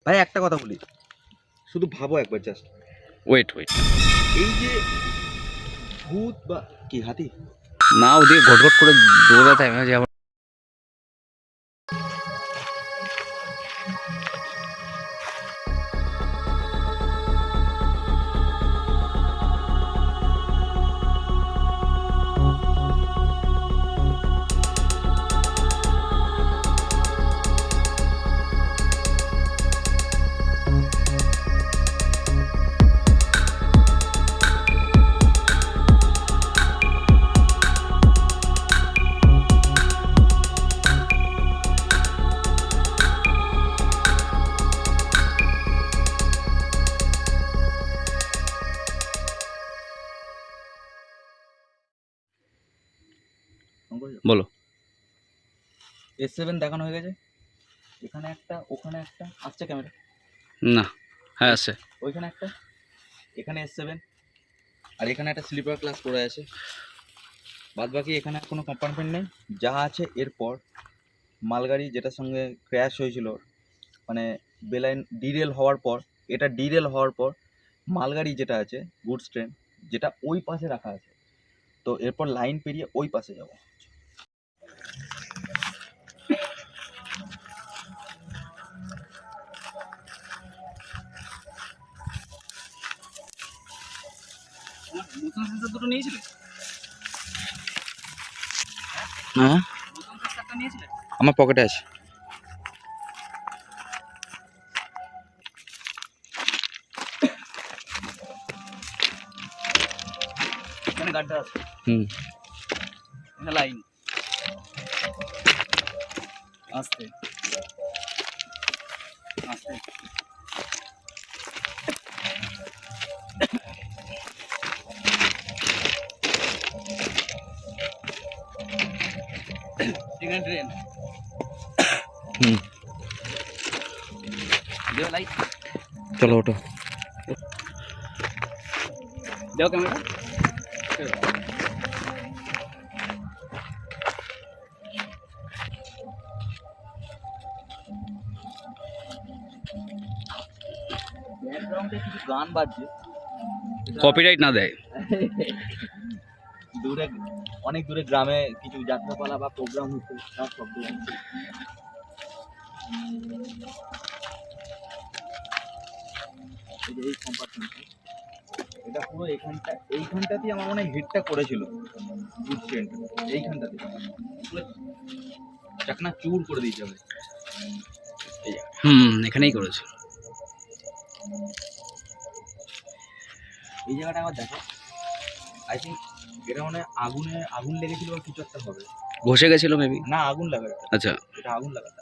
ভাই একটা কথা বলি, শুধু ভাবো একবার জাস্ট, ওয়েট এই যে ভূত বা কি হাতি, না ওদিকে ঘটঘট করে দৌড়াতে হবে যে বলো। S7 দেখানো হয়ে গেছে, এখানে একটা, ওখানে একটা, আসছে ক্যামেরা, না হ্যাঁ আছে, ওইখানে একটা, এখানে S7, আর এখানে একটা স্লিপার ক্লাস পড়ে আছে। বাদ বাকি এখানে কোনো কম্পার্টমেন্ট নেই। যা আছে এরপর মালগাড়ি যেটার সঙ্গে ক্র্যাশ হয়েছিল, মানে বেলাইন ডিরেল হওয়ার পর, এটা ডিরেল হওয়ার পর মালগাড়ি যেটা আছে গুডস ট্রেন, যেটা ওই পাশে রাখা আছে। তো এরপর লাইন পেরিয়ে ওই পাশে যাব। মোশন সেন্সর দুটো নিয়েছিলে? হ্যাঁ মোশন সেন্সরটা নিয়েছিলে? আমার পকেটে আছে। এখানে গাড্ডা আছে, এখানে লাইন, আস্তে আস্তে। এখানে ট্রেন, দেও লাইট, চলো ওটো। দেও ক্যামেরা। ব্যাকগ্রাউন্ডে কিছু গান বাজছে, কপিরাইট না দেয়। দূরে, অনেক দূরে গ্রামে কিছু যাত্রাপালা বা প্রোগ্রাম হচ্ছে, তার শব্দ হচ্ছে। এই কম্পার্টমেন্টটা, এটা পুরো এইখানটাতেই আমার মনে হয় হিটটা করেছিল গুড ট্রেনটা, এইখানটাতে পুরো চাকনা চুর করে দিতে হবে। এখানেই করেছে। এই জায়গাটা আবার দেখো, আই থিঙ্ক এটা মানে আগুন লেগেছিল বা কিছু একটা হবে। ঘষে গেছিল মেবি। না আগুন লাগা, আচ্ছা এটা আগুন লাগাটা।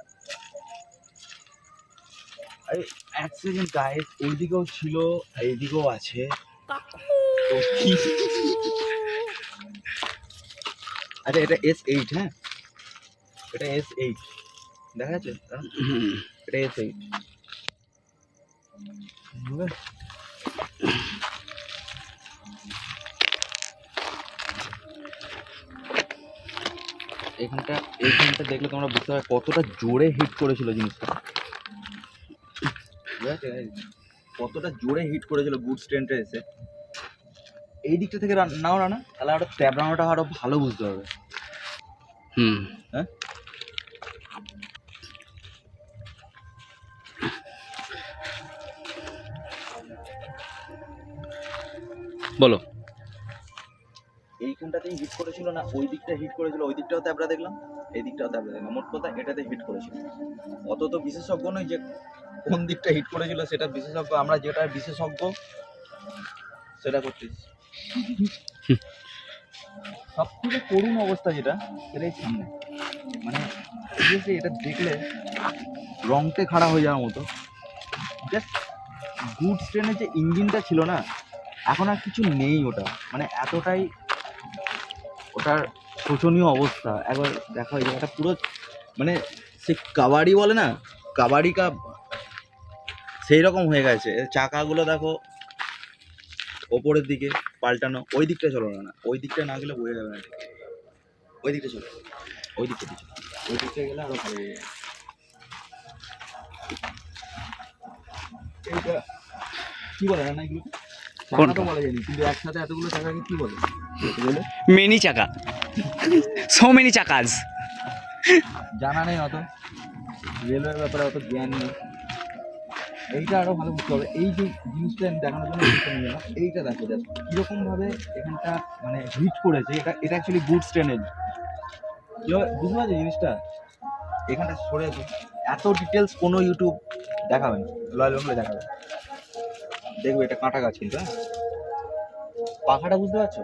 আরে এক সেকেন্ড গাইস, ওইদিকেও ছিল এইদিকেও আছে। তো কি, আচ্ছা এটা S8, হ্যাঁ এটা S8 দেখা যাচ্ছে, এটা S8 হবে। এইখানটা দেখলে তোমরা বুঝতে পারবে কতটা জোরে হিট করেছিল জিনিসটা, বুঝতে কতটা জোরে হিট করেছিল গুডস ট্রেনটা এসে। এই দিকটা থেকে নাও না, তাহলে আরো ট্যাবরানোটা আরো ভালো বুঝতে হবে। হ্যাঁ বলো। এইখানটাতেই হিট করেছিল না ওই দিকটা হিট করেছিল? ওই দিকটাও ট্যাবরা দেখলাম, এই দিকটাও ট্যাবরা দেখলাম। মোট কথা এটাতে হিট করেছিল। অত তো বিশেষজ্ঞ নই যে কোন দিকটা হিট করেছিল সেটা বিশেষজ্ঞ, আমরা যেটা বিশেষজ্ঞ সেটা করতেছি। সব থেকে করুণ অবস্থা যেটা, এটাই সামনে, মানে সিরিয়াসলি এটা দেখলে রংতে খাড়া হয়ে যাওয়ার মতো। জাস্ট গুডস ট্রেনের যে ইঞ্জিনটা ছিল না, এখন আর কিছু নেই ওটা, মানে এতটাই ওটার শোচনীয় অবস্থা। একবার দেখা হয়ে যায়, এটা পুরো মানে সে কাবাডি বলে না, কাবাডি কাপ সেই রকম হয়ে গেছে। চাকাগুলো দেখো ওপরের দিকে পাল্টানো, ওই দিকটা চলো না, ওই দিকটা না গেলে বোঝা যাবে না। ওই দিকটা চলো, ওই দিকটা চলো, ওই দিকটা গেলে আরো ভালো বোঝা যাবে। এইটা কি বলে না এগুলো চাকা কোনটা? তো বলা যায়নি, কিন্তু একসাথে এতগুলো চাকাকে কি বলে বলে মেনি চাকা, সো মেনি চাকাজ। জানা নেই অত, রেলওয়ের ব্যাপারে অত জ্ঞান নেই। এইটা আরো ভালো বুঝতে হবে। এই যে জিনিসটা আমি দেখানোর জন্য জিনিসটা নিয়ে এলাম, এইটা দেখো জাস্ট কিরকম ভাবে এখানটা মানে হিট করেছে। এটা অ্যাকচুয়ালি গুডস ট্রেনের, বুঝতে পারছো জিনিসটা? এখানটা সরে আছে, এত ডিটেলস কোনো ইউটিউব দেখাবে না, রয়্যাল বেঙ্গলে দেখাবে। দেখবে এটা কাঁটা গাছ কিন্তু, হ্যাঁ পাখাটা বুঝতে পারছো,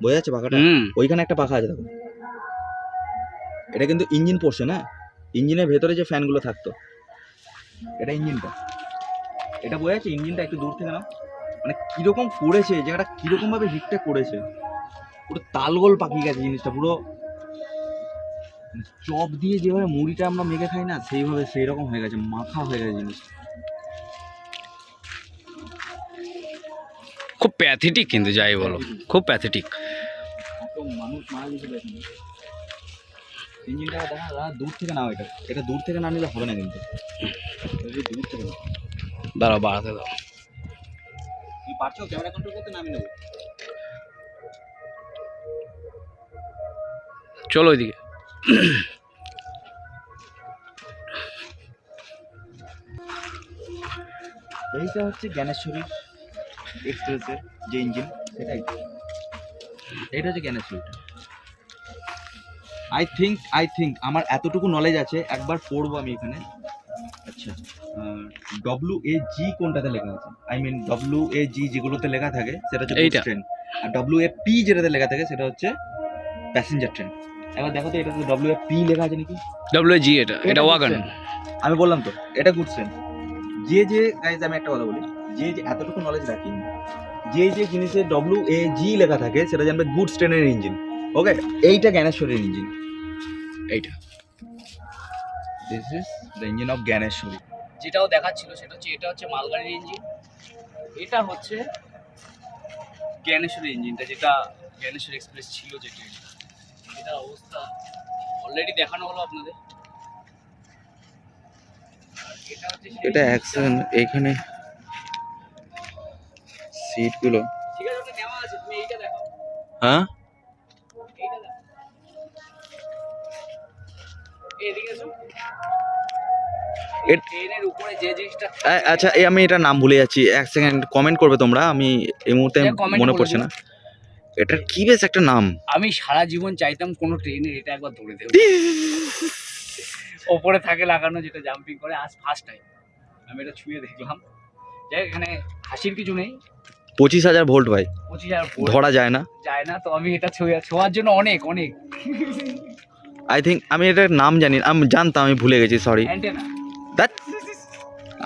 বোঝা যাচ্ছে পাখাটা? হুম, ওইখানে একটা পাখা আছে দেখো, এটা কিন্তু ইঞ্জিন পোর্শন। হ্যাঁ, ইঞ্জিনের ভেতরে যে ফ্যানগুলো থাকতো, এটা ইঞ্জিনটা, এটা বোঝা যাচ্ছে ইঞ্জিনটা একটু দূর থেকে না, মানে কিরকম করেছে জায়গাটা, কিরকম ভাবে হিটটা করেছে, পুরো তালগোল পাকিয়ে গেছে জিনিসটা, পুরো চপ দিয়ে যেভাবে মুড়িটা আমরা মেখে খাই না, সেইভাবে সেই রকম হয়ে গেছে, মাখা হয়ে গেছে জিনিসটা। খুব প্যাথেটিক কিন্তু যাই বলো, খুব প্যাথেটিক। এত মানুষ মারা গেছিল এখানে। ইঞ্জিনটা দেখা দূর থেকে নাও, এটা দূর থেকে না নিলে হবে না কিন্তু, এটা যদি দূর থেকে নাও। দাঁড়াও, বাড়াতে দাও। তুমি পারছো ক্যামেরা কন্ট্রোল করতে? নামিয়ে নেবো। চলো ওইদিকে। এইটা হচ্ছে জ্ঞানেশ্বরী এক্সপ্রেসের যে ইঞ্জিন, সেটাই। এটা হচ্ছে জ্ঞানেশ্বরী। আই থিঙ্ক আমার এতটুকু নলেজ আছে, একবার পড়বো আমি এখানে। আচ্ছা, WAG কোনটাতে লেখা আছে? আই মিন WAG যেগুলোতে লেখা থাকে সেটা হচ্ছে এইটা। ট্রেন, আর WAP যেটাতে লেখা থাকে সেটা হচ্ছে প্যাসেঞ্জার ট্রেন। এবার দেখো তো এটাতে WAP লেখা আছে নাকি? WG, এটা ওয়াগন। আমি বললাম তো এটা গুডস ট্রেন। যে গাইজ আমি একটা কথা বলি, যে এতটুকু নলেজ রাখি, যে জিনিসে WAG লেখা থাকে সেটা জানবে গুডস ট্রেনের ইঞ্জিন। ওকে, এইটা জ্ঞানেশ্বরীর ইঞ্জিন, এইটা this is the engine of Gyaneshwari. যেটাও দেখাচ্ছিল সেটা হচ্ছে, এটা হচ্ছে মালগাড়ির ইঞ্জিন, এটা হচ্ছে জ্ঞানেশ্বরী ইঞ্জিনটা, যেটা জ্ঞানেশ্বরী এক্সপ্রেস ছিল, যে ট্রেন, এটার অবস্থা অলরেডি দেখানো হলো আপনাদের। আর এটা হচ্ছে সেই এটা জিনিসটা। অ্যাক্সিডেন্ট, এখানে সিটগুলো, ঠিক আছে, ওটা নেওয়া আছে, তুমি এইটা দেখো, হ্যাঁ এইটা দেখো, এদিকে এসো। এর- ট্রেনের উপরে যে জিনিসটা আচ্ছা এই আমি এটা নাম ভুলে যাচ্ছি, এক সেকেন্ড কমেন্ট করবে তোমরা, আমি এই মুহূর্তে এটা comment মনে করে পড়ছে দিও। না। এটার কি বেশ একটা নাম, আমি সারা জীবন চাইতাম কোনো ট্রেনের এটা একবার ধরে দেব, ওপরে থাকে লাগানো, যেটা জাম্পিং করে। আজ ফার্স্ট টাইম আমি এটা ছুঁয়ে দেখলাম। যাই হোক, এখানে হাসির কিছু নেই। 25,000 ভোল্ট ভাই, 25,000 ভোল্ট ধরা যায় না। যায় না, তো আমি এটা ছোঁয়ার জন্য অনেক অনেক আই থিঙ্ক আমি এটার নাম জানি না, আমি জানতাম, আমি ভুলে গেছি, সরি। অ্যান্টেনা। দ্যাট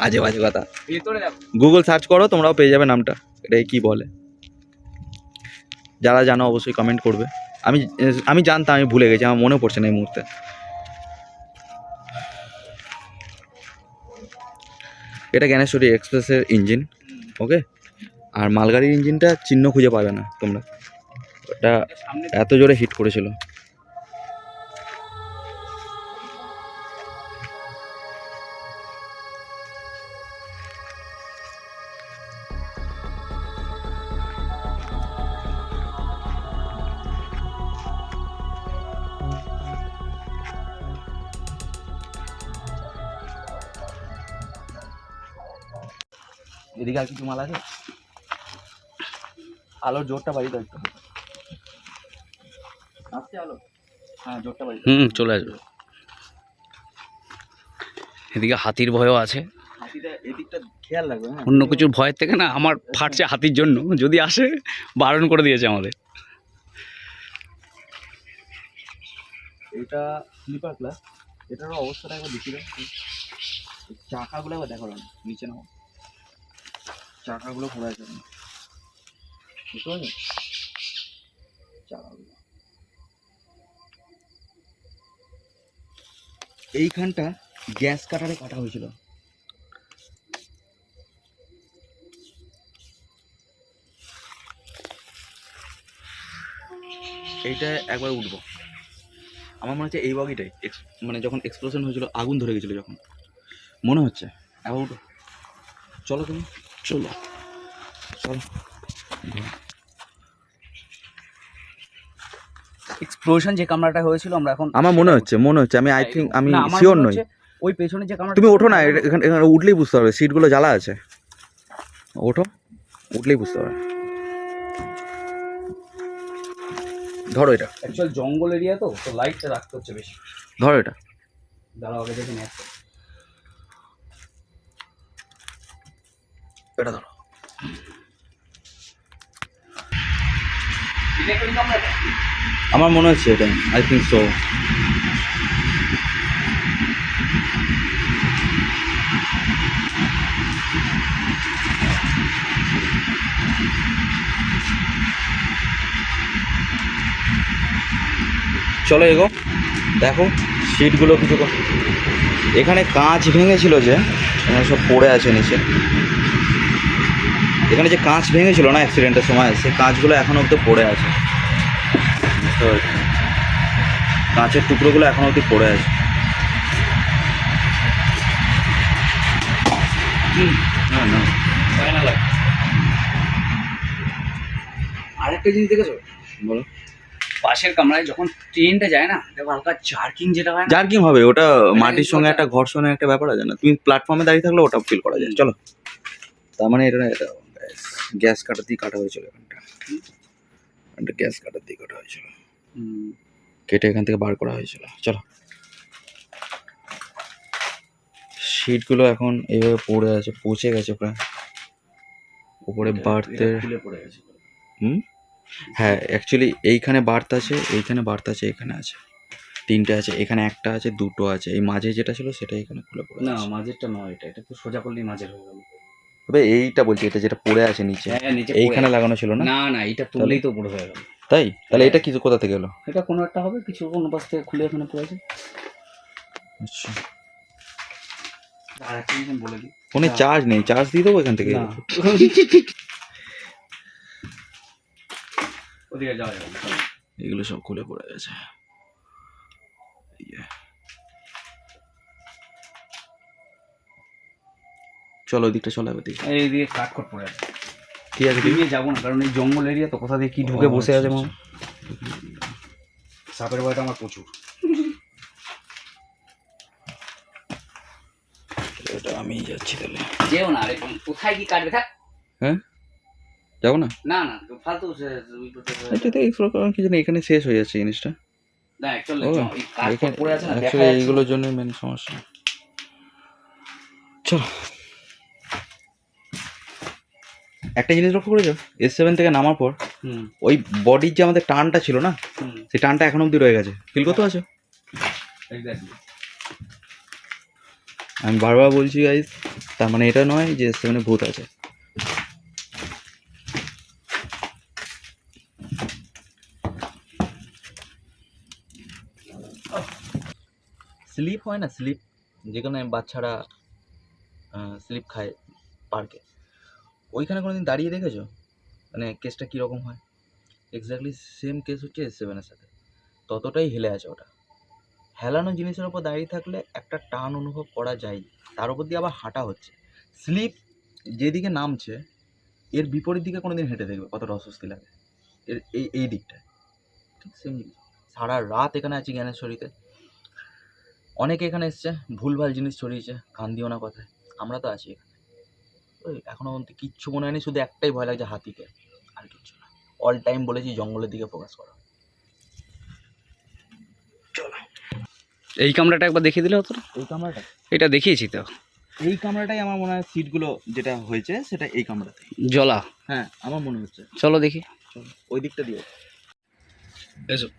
আজে বাজে কথা, ভেতরে দেখো, গুগল সার্চ করো, তোমরাও পেয়ে যাবে নামটা, এটাই কি বলে। যারা জানো অবশ্যই কমেন্ট করবে। আমি জানতাম, আমি ভুলে গেছি, আমার মনে পড়ছে না এই মুহূর্তে। এটা জ্ঞানেশ্বরী এক্সপ্রেসের ইঞ্জিন, ওকে। আর মালগাড়ির ইঞ্জিনটা চিহ্ন খুঁজে পাবে না তোমরা, এটা এটা সামনে এত জোরে হিট করেছিল। এদিকে আর কিছু মাল আছে, আলোর জোরটা বাড়ি দাও একটু, আসছে আলো, হ্যাঁ জোরটা বাড়ি দাও। চলে আসবে। এদিকে হাতির ভয়ও আছে। হাতিটা এদিকটা খেয়াল রাখবে, হ্যাঁ। অন্য কিছুর ভয়ের থেকে না, আমার ফাটছে হাতির জন্য, যদি আসে বারণ করে দিয়েছে আমাদের। এটা স্লিপার ক্লাস, এটারও অবস্থাটা একবার দেখি দাও। চাকাগুলো একবার দেখো না, নিচে নাও, চাকাগুলো খোলা আছে না, বুঝতে পারছো? চাকাগুলো এইখানটা গ্যাস কাটারে কাটা হয়েছিল। এইটা একবার উঠবো, আমার মনে হচ্ছে এই বগিটাই মানে যখন এক্সপ্লোশন হয়েছিল, আগুন ধরে গেছিলো যখন, মনে হচ্ছে অ্যাবাউট। চলো তুমি, চলো চলো। এক্সপ্লোশন যে কামরাটা হয়েছিল আমরা এখন আমার মনে হচ্ছে আমি আই থিঙ্ক, আমি না, আমার শিওর মনে নই। হচ্ছে ওই পেছনে যে কামরাটা তুমি ছিল ওঠো না, না, এখানে এখানে উঠলেই বুঝতে পারবে, সিটগুলো জ্বালা আছে। ওঠো, উঠলেই বুঝতে পারবে। ধরো এটা, অ্যাকচুয়াল জঙ্গল এরিয়া তো লাইটটা রাখতে হচ্ছে বেশি। ধরো এটা। দাঁড়াও আগে দেখে নিয়ে এটা ধরো। আমার মনে হচ্ছে এটা, আই থিঙ্ক সো। চলো এগো, দেখো সিটগুলো কিছু এখানে কাঁচ ভেঙেছিল যে, এখানে সব পড়ে আছে নিচে। এখানে যে কাঁচ ভেঙেছিল না অ্যাক্সিডেন্টের সময়, সেই কাঁচগুলো এখনো অব্দি পড়ে আছে। বুঝতে পারছি, কাঁচের টুকরোগুলো এখনো অব্দি পড়ে আছে। না না, আরেকটা জিনিস দেখেছো, বলো। পাশের কামরায় যখন ট্রেনটা যায় না, দেখো হালকা জার্কিং যেটা হয় না, জার্কিং হবে, ওটা মানে মাটির সঙ্গে একটা ঘর্ষণের একটা ব্যাপার আছে না, তুমি প্ল্যাটফর্মে দাঁড়িয়ে থাকলে ওটা ফিল করা যায়। চলো, তার মানে এটা গ্যাস কাটার দিয়ে কাটা হয়েছিল, এখানটা গ্যাস কাটার দিয়ে কাটা হয়েছিল, কেটে এখান থেকে বার করা হয়েছিল। চলো, সিটগুলো এখন এইভাবে পড়ে আছে, পচে গেছে প্রায়। উপরে বার্থের, খুলে পড়ে গেছে। হ্যাঁ অ্যাকচুয়ালি এইখানে বার্থ আছে, এইখানে বার্থ আছে, এখানে আছে, তিনটে আছে, এখানে একটা আছে, দুটো আছে, এই মাঝে যেটা ছিল সেটা এখানে খুলে পড়ে না আছে। মাঝেরটা নয়, এটা তো সোজা করলেই মাঝের হয়ে গেল। তবে এইটা বলছি, এটা যেটা পড়ে আছে নিচে, হ্যাঁ নিচে এইখানে লাগানো ছিল না। না না, এটা তুললেই তো পুরো হয়ে গেল। তাই তাহলে এটা কিছু কোথা থেকে এলো? এটা কোনো একটা হবে, কিছু কোনো পাশ থেকে খুলে এখানে পড়েছে। আচ্ছা, আর একটা জিনিস বলে দিই, ফোনে চার্জ নেই, চার্জ দিয়ে দেবো এখান থেকে। না ওদিকে যাওয়া যাবে না। এগুলো সব খুলে পড়ে গেছে। চলো ওই দিকটা চলো, এবার দিকে এইদিকে কাঠখড় পড়ে আছে। ঠিক আছে, দিকে যাবো না, কারণ এই জঙ্গল এরিয়া তো, কোথা দিয়ে কি ঢুকে বসে আছে মামা। সাপের ভয়টা আমার প্রচুর। এটা আমি যাচ্ছি তাহলে। যেও না, আরে কোথায় কি কাটবে, থাক। হ্যাঁ, যাবো না, না না ফালতু এটা তো এক্সপ্লোর করার কিছু নেই, এখানে শেষ হয়ে যাচ্ছে জিনিসটা। না অ্যাকচুয়ালি ও, এই কাঠখড় পড়ে আছে না, দেখা অ্যাকচুয়ালি যাচ্ছে এইগুলোর জন্য মেন সমস্যা। চলো, একটা জিনিস লক্ষ্য করেছো, S7 থেকে নামার পর ওই বডির যে আমাদের টানটা ছিল না, সেই টানটা এখন অব্দি রয়ে গেছে, ফিল করতে পারছো? এক্স্যাক্টলি। আমি বারবার বলছি গাইস, তার মানে এটা নয় যে S7 ভূত আছে। স্লিপ হয় না, স্লিপ, যেখানে বাচ্চারা স্লিপ খায় পার্কে, ওইখানে কোনোদিন দাঁড়িয়ে দেখেছো মানে কেসটা কীরকম হয়? এক্স্যাক্টলি সেম কেস হচ্ছে S7-এর সাথে, ততটাই হেলে আছে ওটা। হেলানো জিনিসের ওপর দাঁড়িয়ে থাকলে একটা টান অনুভব করা যায়, তার উপর দিয়ে আবার হাঁটা হচ্ছে, স্লিপ যেদিকে নামছে এর বিপরীত দিকে কোনোদিন হেঁটে দেখবে কতটা অস্বস্তি লাগে, এর এই দিকটায় ঠিক সেম জিনিস। সারা রাত এখানে আছি জ্ঞানেশ্বরীতে, অনেকে এখানে এসছে, ভুলভাল জিনিস ছড়িয়েছে, কান দিও না কথায়, আমরা তো আছি এখানে। ওই এখনো পর্যন্ত কিচ্ছু মনে হয়নি, শুধু একটাই ভয় লাগছে, হাতিকে, আর কিচ্ছু না। অল টাইম বলেছি জঙ্গলের দিকে ফোকাস করো। চলো, এই কামরাটা একবার দেখিয়ে দিলে হতো না? এই কামরাটা, এটা দেখিয়েছি তো। এই কামরাটাই আমার মনে হয় সিটগুলো যেটা হয়েছে সেটা এই কামরাতে। জলা, হ্যাঁ আমার মনে হচ্ছে। চলো দেখি। চলো ওই দিকটা দিও। এসো।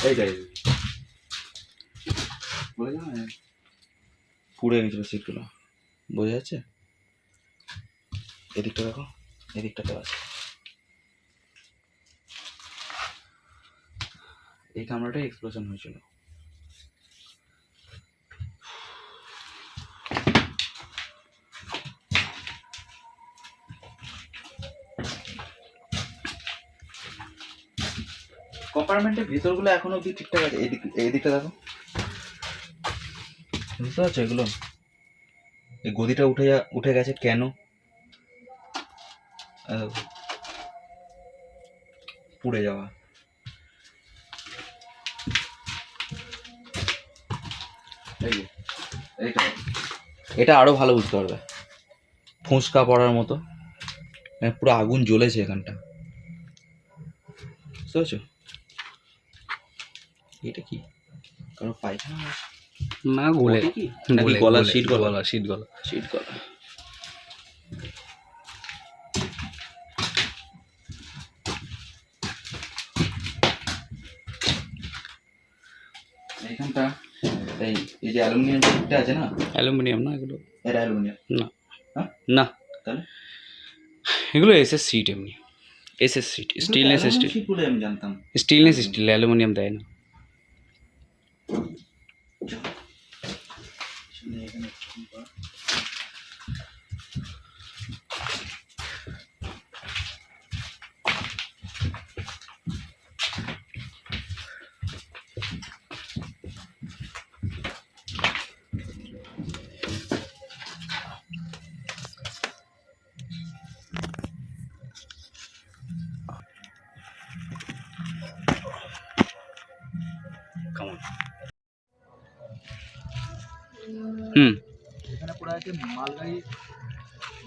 এইটাই পুড়ে গেছিল সিটগুলো, বোঝা যাচ্ছে? এদিকটা দেখো, এদিকটাতে আছে। এই কামরাটাই এক্সপ্লোশন হয়েছিল। কম্পার্টমেন্টের ভেতরগুলো এখনো অব্দি ঠিকঠাক আছে। এদিকটা দেখো, বুঝতে পারছো এগুলো? এই গদিটা উঠে গেছে কেন? পুড়ে যাওয়া। এই যে এটা আরো ভালো বুঝতে পারবে, ফোঁসকা পড়ার মতো, মানে পুরো আগুন জ্বলেছে এখানটা, বুঝতে পারছো? এটা কি কারো পায়খানা হয়েছে? না গলে বটে কি? নাকি গলা শীত গলা? শীত গলা। শীত গলা। এইখানটা এই যে অ্যালুমিনিয়াম শিটটা আছে না, অ্যালুমিনিয়াম না এগুলো, এটা অ্যালুমিনিয়াম না হ্যাঁ? না, তাহলে এগুলো এসএস সিট, এমনি SS sheet, stainless steel, sheet বলে আমি জানতাম। স্টেনলেস স্টিল, অ্যালুমিনিয়াম দেয় না। কেমন? এখানে পড়ে আছে মালগাড়ির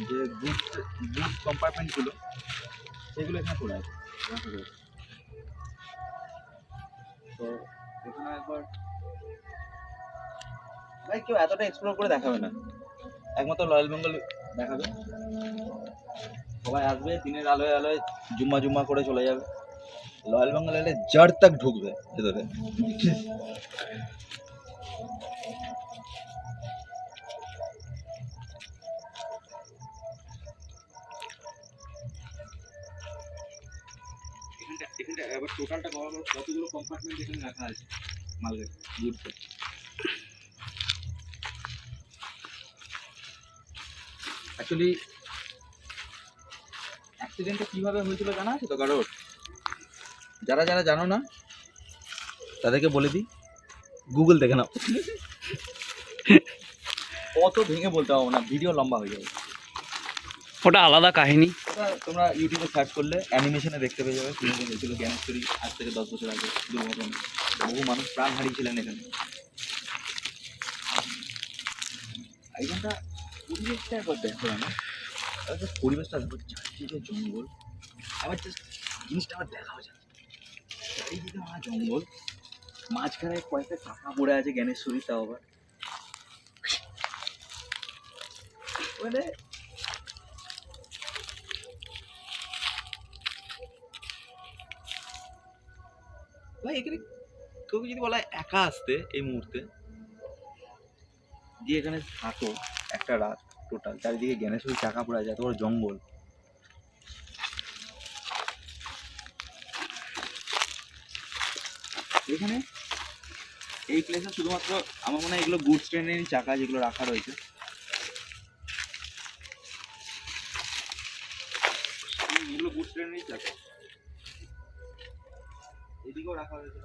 যে গুড কম্পার্টমেন্টগুলো, সেগুলো এখানে পড়ে আছে। তো এখানে একবার ভাই কেউ এতটা এক্সপ্লোর করে দেখাবে না, একমাত্র রয়্যাল বেঙ্গল দেখাবে। সবাই আসবে দিনের আলোয় আলোয় জুম্মা জুম্মা করে চলে যাবে। রয়্যাল বেঙ্গল এলে জার তাক ঢুকবে ভেতরে। এখানটা এবার টোটালটা কতগুলো কম্পার্টমেন্ট এখানে রাখা আছে মালগাড়ি গুডসে। অ্যাকচুয়ালি অ্যাক্সিডেন্টটা কিভাবে হয়েছিল জানা আছে তো কারোর? যারা যারা জানো না তাদেরকে বলে দিই, গুগল দেখে নাও। কত ভেঙে বলতে পারবো না, ভিডিও লম্বা হয়ে যাবে। ওটা আলাদা কাহিনী। ওটা তোমরা ইউটিউবে সার্চ করলে অ্যানিমেশনে দেখতে পেয়ে যাবে কীভাবে হয়েছিল জ্ঞানেশ্বরী আজ থেকে 10 বছর আগে দুর্ঘটনা। বহু মানুষ প্রাণ হারিয়েছিলেন এখানে। এইখানটা পরিবেশটা একবার দেখো না, পরিবেশটা দেখো, চারদিকে জঙ্গল। আবার জাস্ট জিনিসটা আবার দেখাও যায়, চারিদিকে আমার জঙ্গল, মাঝখানে কয়েকটা চাকা পড়ে আছে জ্ঞানেশ্বরী, তাও আবার মানে ভাই এখানে কেউ যদি বলা হয় একা আসতে এই মুহূর্তে, যে এখানে থাকো একটা রাত টোটাল, চারিদিকে জ্ঞানেশ্বরী চাকা পড়ে যায়, তোমার জঙ্গল। এখানে এই প্লেসে শুধুমাত্র আমার মনে হয় এগুলো গুডস ট্রেনের চাকা যেগুলো রাখা রয়েছে, এগুলো গুডস ট্রেনেরই চাকা। এদিকেও রাখা হয়েছে।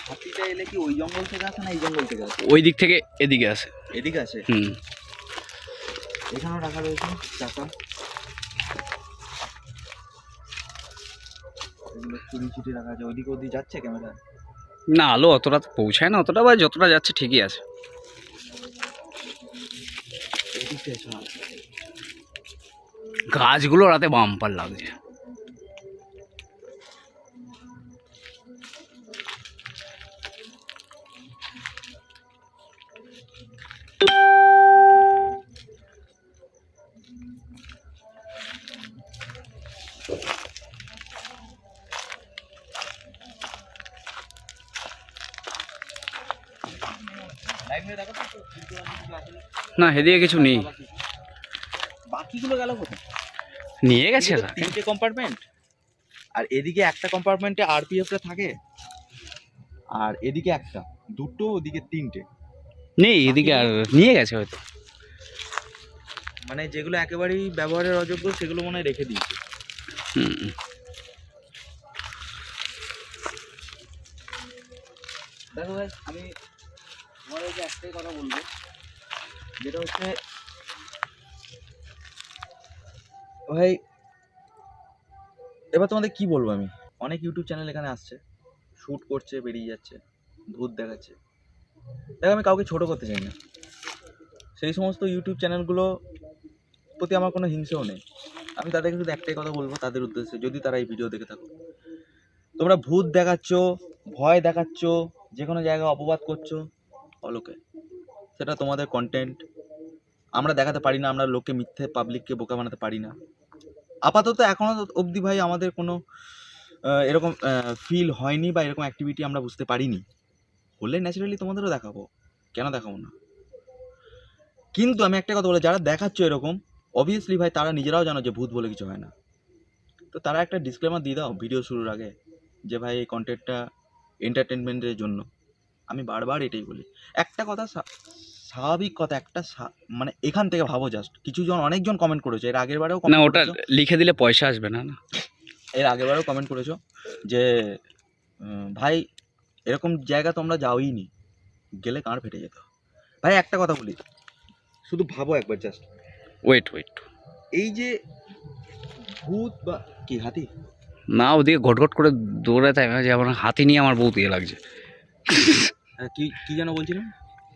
হাতিটা এলে কি ওই জঙ্গল থেকে আসে না এই জঙ্গল থেকে আসে? ওই দিক থেকে এদিকে আসে। এদিকে আসে। এখানেও রাখা রয়েছে চাকা। এগুলো চুরি ছুটি রাখা আছে। ওইদিকে ওদিকে যাচ্ছে ক্যামেরা? না, আলো অতটা পৌঁছায় না, অতটা বা যতটা যাচ্ছে ঠিকই আছে। এদিকে আছে না? গাছগুলো রাতে বাম্পার লাগছে। না, হেদিকে কিছু নেই। বাকিগুলো গেল কোথায়? নিয়ে গেছে এদিকে না। তো 3টে কম্পার্টমেন্ট, আর এদিকে একটা কম্পার্টমেন্টে আরপিএফটা থাকে, আর এদিকে একটা, দুটো, ওদিকে 3টে নেই, এদিকে আর নিয়ে গেছে হয়তো। মানে যেগুলো একেবারেই ব্যবহারের অযোগ্য সেগুলো মনে হয় রেখে দিয়েছে। হুম। দেখো ভাই, আমি তোমাদেরকে একটাই কথা বলবো, যেটা হচ্ছে ভাই, এবার তোমাদের কি বলবো আমি, অনেক ইউটিউব চ্যানেল এখানে আসছে, শ্যুট করছে, বেরিয়ে যাচ্ছে, ভূত দেখাচ্ছে। দেখো আমি কাউকে ছোট করতে চাই না, সেই সমস্ত ইউটিউব চ্যানেলগুলো প্রতি আমার কোনো হিংসেও নেই। আমি তাদেরকে শুধু একটাই কথা বলবো তাদের উদ্দেশ্যে, যদি তারা এই ভিডিও দেখে থাকো, তোমরা ভূত দেখাচ্ছ, ভয় দেখাচ্ছ, যে কোনো জায়গায় অপবাদ করছো, অলোকে সেটা তোমাদের কন্টেন্ট, আমরা দেখাতে পারি না, আমরা লোককে মিথ্যে পাবলিককে বোকা বানাতে পারি না। আপাতত এখনো অবধি ভাই আমাদের কোনো এরকম ফিল হয়নি বা এরকম অ্যাক্টিভিটি আমরা বুঝতে পারিনি। হলে ন্যাচারালি তোমাদেরও দেখাবো, কেন দেখাবো না। কিন্তু আমি একটা কথা বলে, যারা দেখাচ্ছ এরকম, অবভিয়াসলি ভাই তারা নিজেরাও জানো যে ভূত বলে কিছু হয় না। তো তারা একটা ডিসক্লেমার দিয়ে দাও ভিডিও শুরুর আগে, যে ভাই এই কন্টেন্টটা এন্টারটেনমেন্টের জন্য। আমি বারবার এটাই বলি, একটা কথা স্বাভাবিক কথা, একটা মানে এখান থেকে ভাবো, জাস্ট কিছুজন অনেকজন কমেন্ট করেছে, এর আগের বারেও না, comment ওটা করেছো, লিখে দিলে পয়সা আসবে না। না, এর আগের বারেও কমেন্ট করেছো যে ভাই এরকম জায়গা তোমরা যাওই নি, গেলে কাঁড় ফেটে যেত। ভাই একটা কথা বলি, শুধু ভাবো একবার জাস্ট, ওয়েট। এই যে ভূত বা কি হাতি, না, ওদিকে ঘটঘট করে দৌড়াতে হবে যে আমার হাতি নিয়ে আমার বহুত ইয়ে লাগছে। কি কি যেন বলছিলাম,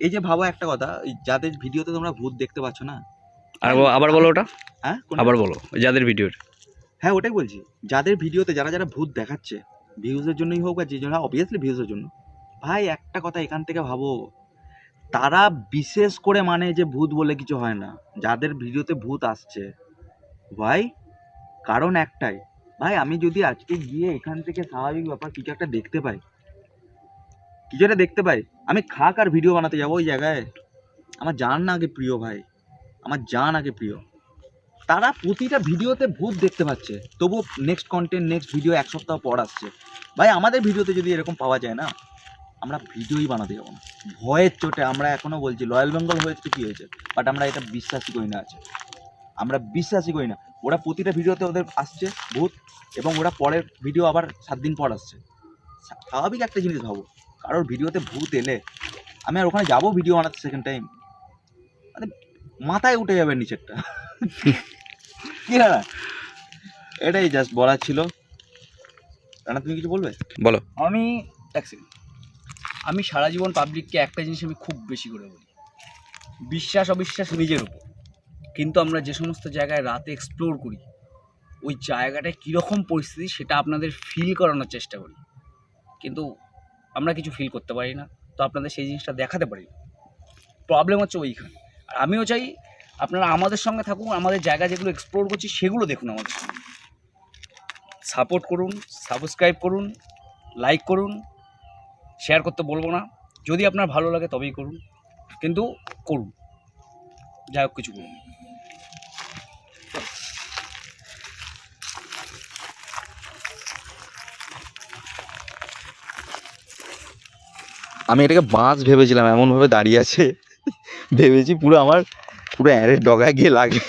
এই যে ভাবো একটা কথা, এই যাদের ভিডিওতে তোমরা ভূত দেখতে পাচ্ছ না, আর আবার বলো ওটা, হ্যাঁ কোনটা? আবার বলো যাদের ভিডিওর। হ্যাঁ ওটাই বলছি, যাদের ভিডিওতে যারা যারা ভূত দেখাচ্ছে, ভিউজের জন্যই হোক বা যে জন্য, অবভিয়াসলি ভিউজের জন্য, ভাই একটা কথা এখান থেকে ভাবো, তারা বিশেষ করে মানে যে ভূত বলে কিছু হয় না, যাদের ভিডিওতে ভূত আসছে ভাই, কারণ একটাই, ভাই আমি যদি আজকে গিয়ে এখান থেকে স্বাভাবিক ব্যাপার কিছু একটা দেখতে পাই, আমি খাক আর ভিডিও বানাতে যাবো ওই জায়গায়, আমার জান না আগে প্রিয় ভাই, আমার জান আগে প্রিয়। তারা প্রতিটা ভিডিওতে ভূত দেখতে পাচ্ছে, তবু নেক্সট কন্টেন্ট, নেক্সট ভিডিও এক সপ্তাহ পর আসছে। ভাই আমাদের ভিডিওতে যদি এরকম পাওয়া যায় না, আমরা ভিডিওই বানাতে যাবো না, ভয়ের চোটে। আমরা এখনো বলছি রয়্যাল বেঙ্গল হয়েছে কি হয়েছে, বাট আমরা এটা বিশ্বাসই করি না, আমরা বিশ্বাসই করি না। ওরা প্রতিটা ভিডিওতে ওদের আসছে ভূত, এবং ওরা পরের ভিডিও আবার 7 দিন পর আসছে। স্বাভাবিক একটা জিনিস ভাবো, কারোর ভিডিওতে ভূত এলে আমি আর ওখানে যাবো ভিডিও বানাতে সেকেন্ড টাইম, মানে মাথায় উঠে যাবে নিচেরটা। কি না, এটাই জাস্ট বলার ছিল। রানা তুমি কিছু বলবে? বলো। আমি এক সেকেন্ড, আমি সারা জীবন পাবলিককে একটা জিনিস আমি খুব বেশি করে বলি, বিশ্বাস অবিশ্বাস নিজের উপর। কিন্তু আমরা যে সমস্ত জায়গায় রাতে এক্সপ্লোর করি, ওই জায়গাটায় কীরকম পরিস্থিতি সেটা আপনাদের ফিল করানোর চেষ্টা করি, কিন্তু আমরা কিছু ফিল করতে পারি না, তো আপনাদের সেই জিনিসটা দেখাতে পারি না। প্রবলেম হচ্ছে ওইখানে। আর আমিও চাই আপনারা আমাদের সঙ্গে থাকুন, আমাদের জায়গা যেগুলো এক্সপ্লোর করছি সেগুলো দেখুন, আমাদের সঙ্গে সাপোর্ট করুন, সাবস্ক্রাইব করুন, লাইক করুন, শেয়ার করতে বলবো না, যদি আপনার ভালো লাগে তবেই করুন, কিন্তু করুন, যাই হোক কিছু করুন। আমি এটাকে বাঁশ ভেবেছিলাম, এমনভাবে দাঁড়িয়ে আছে ভেবেছি পুরো আমার পুরো অ্যারের ডগায় গিয়ে লাগে।